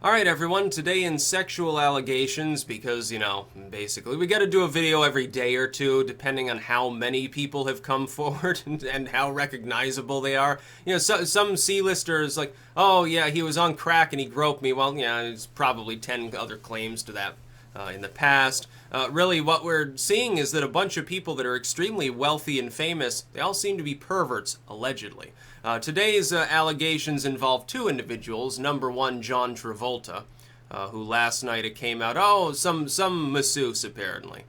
Alright everyone, today in sexual allegations, because, basically we gotta do a video every day or two, depending on how many people have come forward and how recognizable they are. Some C-listers like, oh yeah, he was on crack and he groped me. Well, yeah, there's probably 10 other claims to that in the past. Really, what we're seeing is that a bunch of people that are extremely wealthy and famous, they all seem to be perverts, allegedly. Today's allegations involve two individuals. Number one, John Travolta, who last night it came out, some masseuse apparently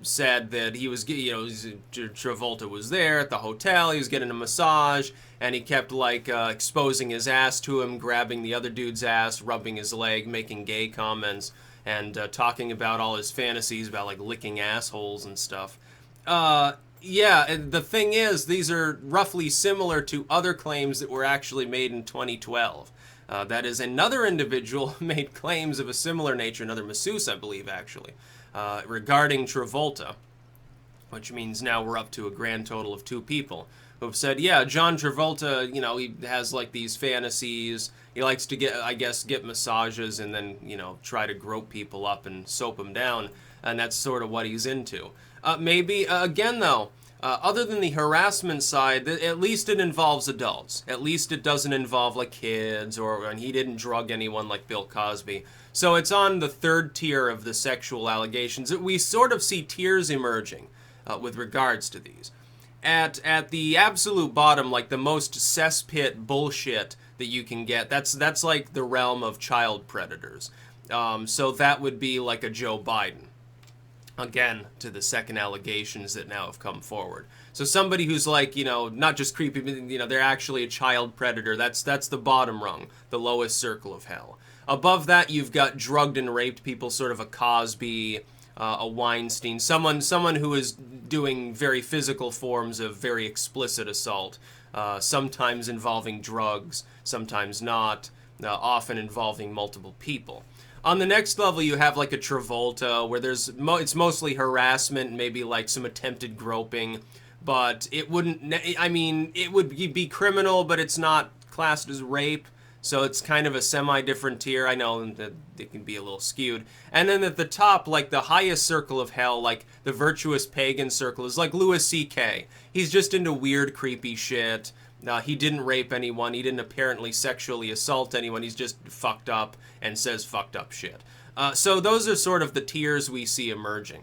said that he was, Travolta was there at the hotel, he was getting a massage, and he kept exposing his ass to him, grabbing the other dude's ass, rubbing his leg, making gay comments, and talking about all his fantasies about licking assholes and stuff. Yeah, and the thing is, these are roughly similar to other claims that were actually made in 2012. That is, another individual made claims of a similar nature, another masseuse, I believe, actually, regarding Travolta, which means now we're up to a grand total of two people who have said, yeah, John Travolta, he has these fantasies. He likes to get massages and then, try to grope people up and soap them down, and that's sort of what he's into. Again though, other than the harassment side, at least it involves adults. At least it doesn't involve kids, and he didn't drug anyone like Bill Cosby. So it's on the third tier of the sexual allegations. We sort of see tiers emerging with regards to these. At the absolute bottom, the most cesspit bullshit that you can get, that's the realm of child predators. So that would be a Joe Biden. Again, to the second allegations that now have come forward. So somebody who's not just creepy, but, they're actually a child predator. That's the bottom rung, the lowest circle of hell. Above that, you've got drugged and raped people, sort of a Cosby, a Weinstein, someone who is doing very physical forms of very explicit assault, sometimes involving drugs, sometimes not, often involving multiple people. On the next level, you have a Travolta, where it's mostly harassment, maybe some attempted groping, but it wouldn't, it would be criminal, but it's not classed as rape, so it's kind of a semi-different tier. I know that it can be a little skewed. And then at the top, the highest circle of hell, the virtuous pagan circle, is Louis C.K. He's just into weird, creepy shit. He didn't rape anyone. He didn't apparently sexually assault anyone. He's just fucked up and says fucked up shit. So those are sort of the tiers we see emerging.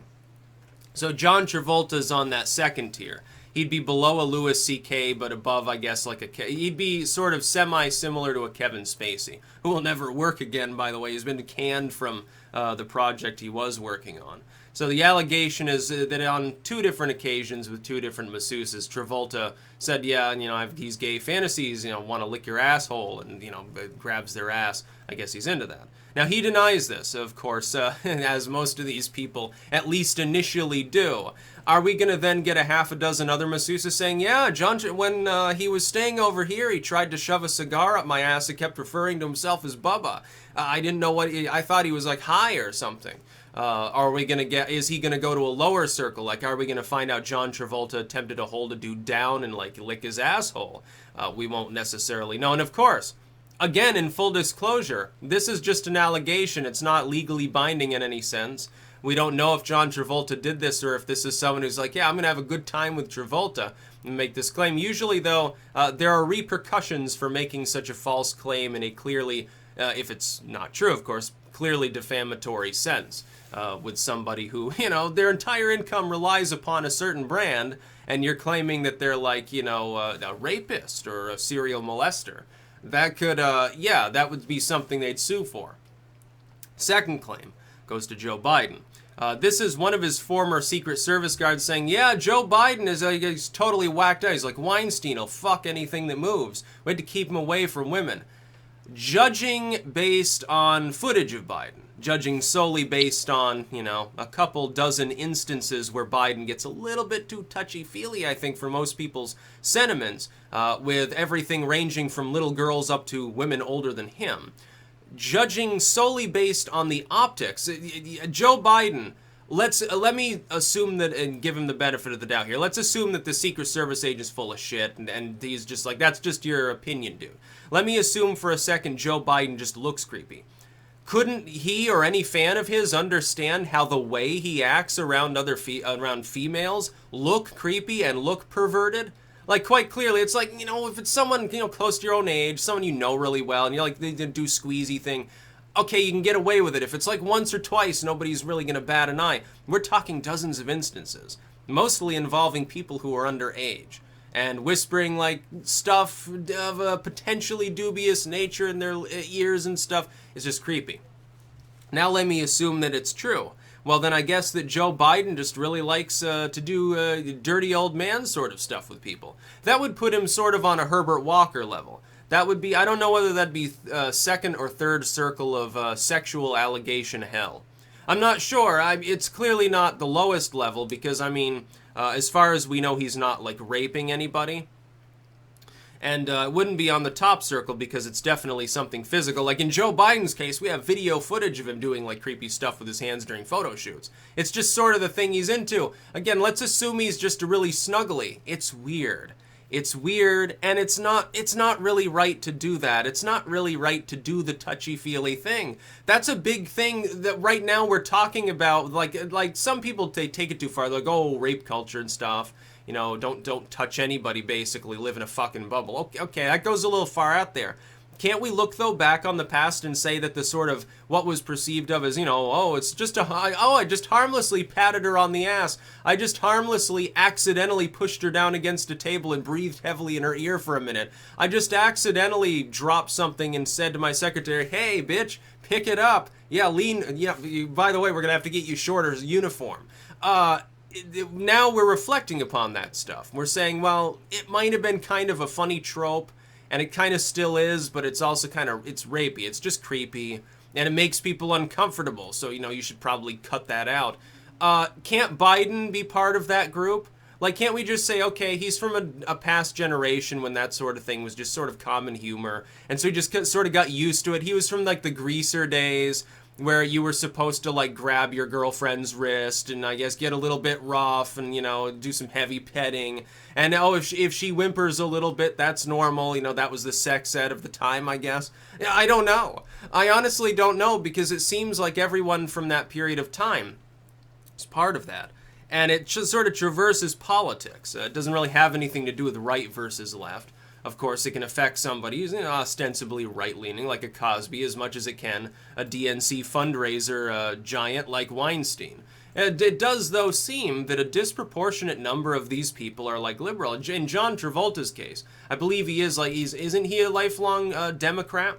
So John Travolta's on that second tier. He'd be below a Louis C.K., but above, I guess, he'd be sort of semi-similar to a Kevin Spacey, who will never work again, by the way. He's been canned from the project he was working on. So the allegation is that on two different occasions with two different masseuses, Travolta said, yeah, I have these gay fantasies, want to lick your asshole, and, grabs their ass. I guess he's into that. Now, he denies this, of course, as most of these people at least initially do. Are we going to then get a half a dozen other masseuses saying, yeah, John, when he was staying over here, he tried to shove a cigar up my ass and kept referring to himself as Bubba. I didn't know I thought he was high or something. Are we going to is he going to go to a lower circle? Are we going to find out John Travolta attempted to hold a dude down and lick his asshole? We won't necessarily know. And of course, again, in full disclosure, this is just an allegation. It's not legally binding in any sense. We don't know if John Travolta did this or if this is someone who's yeah, I'm going to have a good time with Travolta and make this claim. Usually, though, there are repercussions for making such a false claim in a clearly, if it's not true, of course, clearly defamatory sense. With somebody who, their entire income relies upon a certain brand, and you're claiming that they're a rapist or a serial molester. That could, that would be something they'd sue for. Second claim goes to Joe Biden. This is one of his former Secret Service guards saying, yeah, Joe Biden is he's totally whacked out. He's like Weinstein, he'll fuck anything that moves. We had to keep him away from women. Judging based on footage of Biden, judging solely based on, a couple dozen instances where Biden gets a little bit too touchy-feely, I think, for most people's sentiments, with everything ranging from little girls up to women older than him. Judging solely based on the optics, Joe Biden let me assume that, and give him the benefit of the doubt here. Let's assume that the Secret Service agent's full of shit, and he's just like, that's just your opinion, dude. Let me assume for a second Joe Biden just looks creepy. Couldn't he or any fan of his understand how the way he acts around around females look creepy and look perverted? Like, quite clearly, it's like, if it's someone, close to your own age, someone you know really well, and you're like, they do squeezy thing, okay, you can get away with it. If it's like once or twice, nobody's really going to bat an eye. We're talking dozens of instances, mostly involving people who are underage, and whispering, like, stuff of a potentially dubious nature in their ears and stuff is just creepy. Now let me assume that it's true. Well, then I guess that Joe Biden just really likes to do dirty old man sort of stuff with people. That would put him sort of on a Herbert Walker level. That would be, I don't know whether that'd be second or third circle of sexual allegation hell. I'm not sure. It's clearly not the lowest level because, I mean, as far as we know, he's not, like, raping anybody. And it wouldn't be on the top circle because it's definitely something physical. Like in Joe Biden's case, we have video footage of him doing like creepy stuff with his hands during photo shoots. It's just sort of the thing he's into. Again, let's assume he's just really snuggly. It's weird. It's weird, and it's not really right to do that. It's not really right to do the touchy-feely thing. That's a big thing that right now we're talking about. Like some people take it too far. They're like, oh, rape culture and stuff. Don't touch anybody, basically. Live in a fucking bubble. Okay, that goes a little far out there. Can't we look, though, back on the past and say that the sort of what was perceived of as, it's just I just harmlessly patted her on the ass. I just harmlessly accidentally pushed her down against a table and breathed heavily in her ear for a minute. I just accidentally dropped something and said to my secretary, hey, bitch, pick it up. Yeah, by the way, we're going to have to get you shorter uniform. Now we're reflecting upon that stuff. We're saying, well, it might have been kind of a funny trope, and it kind of still is, but it's also it's rapey. It's just creepy, and it makes people uncomfortable, so, you should probably cut that out. Can't Biden be part of that group? Like, can't we just say, okay, he's from a past generation when that sort of thing was just sort of common humor, and so he just sort of got used to it. He was from, like, the greaser days, where you were supposed to, like, grab your girlfriend's wrist and, I guess, get a little bit rough and, do some heavy petting. And, if she whimpers a little bit, that's normal. That was the sex ed of the time, I guess. I don't know. I honestly don't know because it seems like everyone from that period of time is part of that. And it just sort of traverses politics. It doesn't really have anything to do with right versus left. Of course, it can affect somebody who's ostensibly right-leaning, like a Cosby, as much as it can a DNC fundraiser giant like Weinstein. It does, though, seem that a disproportionate number of these people are, like, liberal. In John Travolta's case, I believe he is, like, isn't he a lifelong Democrat?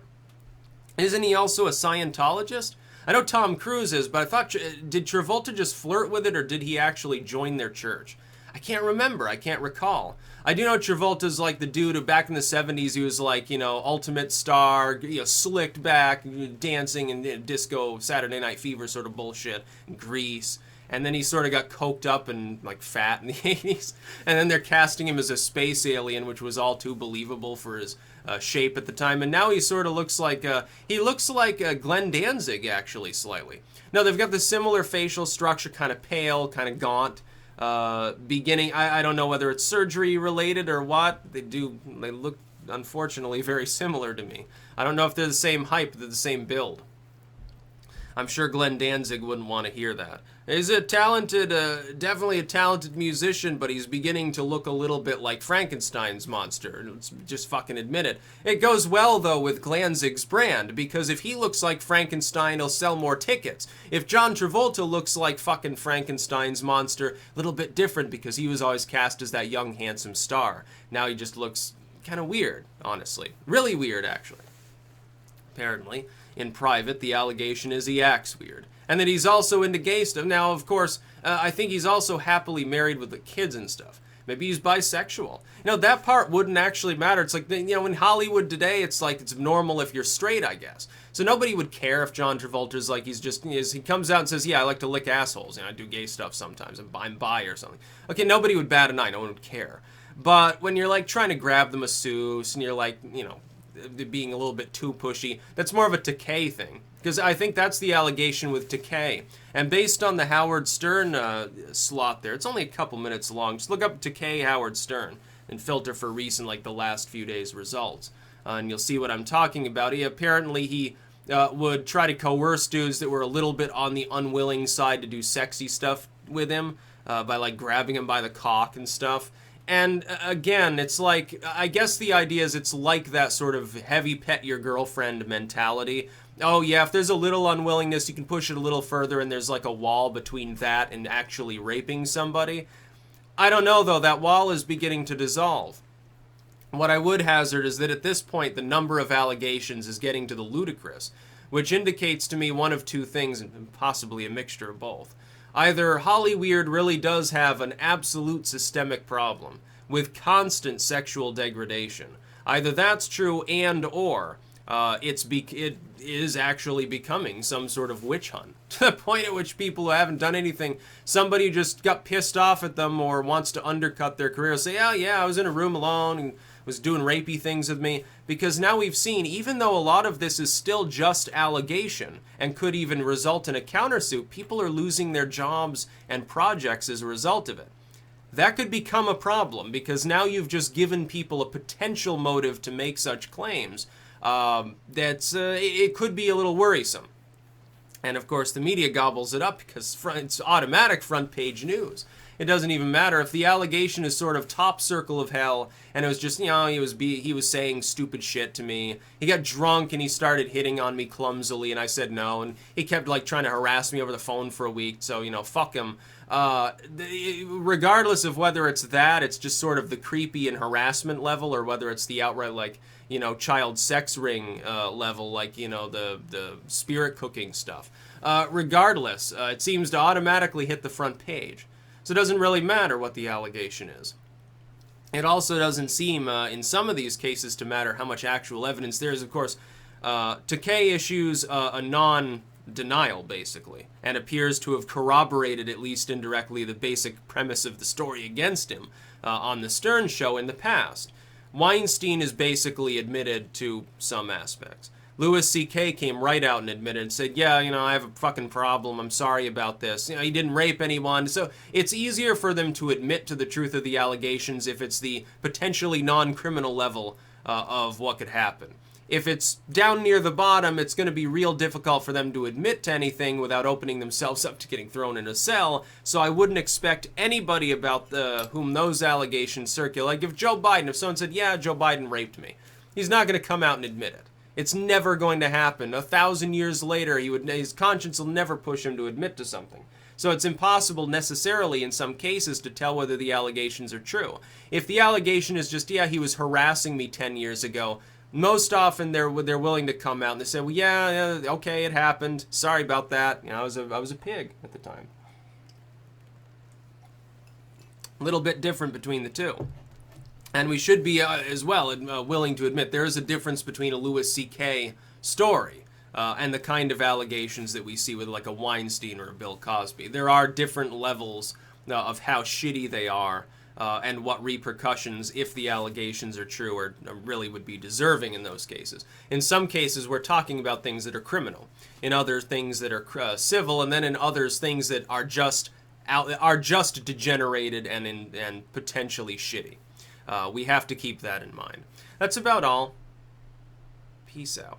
Isn't he also a Scientologist? I know Tom Cruise is, but I thought, did Travolta just flirt with it, or did he actually join their church? I can't remember. I can't recall. I do know Travolta's like the dude who back in the 70s, he was like, ultimate star, slicked back, dancing and disco, Saturday Night Fever sort of bullshit, Grease. And then he sort of got coked up and like fat in the 80s. And then they're casting him as a space alien, which was all too believable for his shape at the time. And now he sort of looks like, Glenn Danzig, actually, slightly. No, they've got the similar facial structure, kind of pale, kind of gaunt. I don't know whether it's surgery related or what. They look, unfortunately, very similar to me. I don't know if they're the same height, they're the same build. I'm sure Glenn Danzig wouldn't want to hear that. He's a talented, definitely a talented musician, but he's beginning to look a little bit like Frankenstein's monster. Let's just fucking admit it. It goes well, though, with Danzig's brand, because if he looks like Frankenstein, he'll sell more tickets. If John Travolta looks like fucking Frankenstein's monster, a little bit different, because he was always cast as that young, handsome star. Now he just looks kind of weird, honestly. Really weird, actually. Apparently, in private, the allegation is he acts weird. And that he's also into gay stuff. Now, of course, I think he's also happily married with the kids and stuff. Maybe he's bisexual. That part wouldn't actually matter. It's like, in Hollywood today, it's like it's normal if you're straight, I guess. So nobody would care if John Travolta's like he comes out and says, yeah, I like to lick assholes. I do gay stuff sometimes. I'm bi or something. Okay, nobody would bat an eye. No one would care. But when you're like trying to grab the masseuse and you're like, being a little bit too pushy. That's more of a Takei thing, because I think that's the allegation with Takei. And based on the Howard Stern slot there, it's only a couple minutes long. Just look up Takei Howard Stern and filter for recent, like the last few days' results, and you'll see what I'm talking about. He would try to coerce dudes that were a little bit on the unwilling side to do sexy stuff with him by like grabbing him by the cock and stuff. And again, it's like, I guess the idea is it's like that sort of heavy pet your girlfriend mentality. Oh yeah, if there's a little unwillingness, you can push it a little further and there's like a wall between that and actually raping somebody. I don't know though, that wall is beginning to dissolve. What I would hazard is that at this point, the number of allegations is getting to the ludicrous, which indicates to me one of two things, and possibly a mixture of both. Either Hollyweird really does have an absolute systemic problem with constant sexual degradation. Either that's true or it is actually becoming some sort of witch hunt. To the point at which people who haven't done anything, somebody just got pissed off at them or wants to undercut their career, say, oh yeah, I was in a room alone and was doing rapey things with me. Because now we've seen, even though a lot of this is still just allegation and could even result in a countersuit, people are losing their jobs and projects as a result of it. That could become a problem because now you've just given people a potential motive to make such claims. It could be a little worrisome. And of course the media gobbles it up because it's automatic front page news. It doesn't even matter if the allegation is sort of top circle of hell and it was just, he was saying stupid shit to me. He got drunk and he started hitting on me clumsily and I said no, and he kept like trying to harass me over the phone for a week, so fuck him. Regardless of whether it's that, it's just sort of the creepy and harassment level, or whether it's the outright like, child sex ring level, like, the spirit cooking stuff. Regardless, it seems to automatically hit the front page. So it doesn't really matter what the allegation is. It also doesn't seem, in some of these cases, to matter how much actual evidence there is. Of course, Takei issues a non-denial, basically, and appears to have corroborated, at least indirectly, the basic premise of the story against him on the Stern show in the past. Weinstein is basically admitted to some aspects. Louis C.K. came right out and admitted and said, yeah, I have a fucking problem. I'm sorry about this. He didn't rape anyone. So it's easier for them to admit to the truth of the allegations if it's the potentially non-criminal level of what could happen. If it's down near the bottom, it's going to be real difficult for them to admit to anything without opening themselves up to getting thrown in a cell. So I wouldn't expect anybody about whom those allegations circulate. Like if someone said, yeah, Joe Biden raped me, he's not going to come out and admit it. It's never going to happen. 1,000 years later, his conscience will never push him to admit to something. So it's impossible necessarily in some cases to tell whether the allegations are true. If the allegation is just, yeah, he was harassing me 10 years ago, most often they're willing to come out and they say, well, yeah, okay, it happened. Sorry about that. I was a pig at the time. A little bit different between the two. And we should be, as well, willing to admit there is a difference between a Louis C.K. story and the kind of allegations that we see with like a Weinstein or a Bill Cosby. There are different levels of how shitty they are and what repercussions, if the allegations are true, or really would be deserving in those cases. In some cases, we're talking about things that are criminal. In other things that are civil, and then in others things that are just degenerated and potentially shitty. We have to keep that in mind. That's about all. Peace out.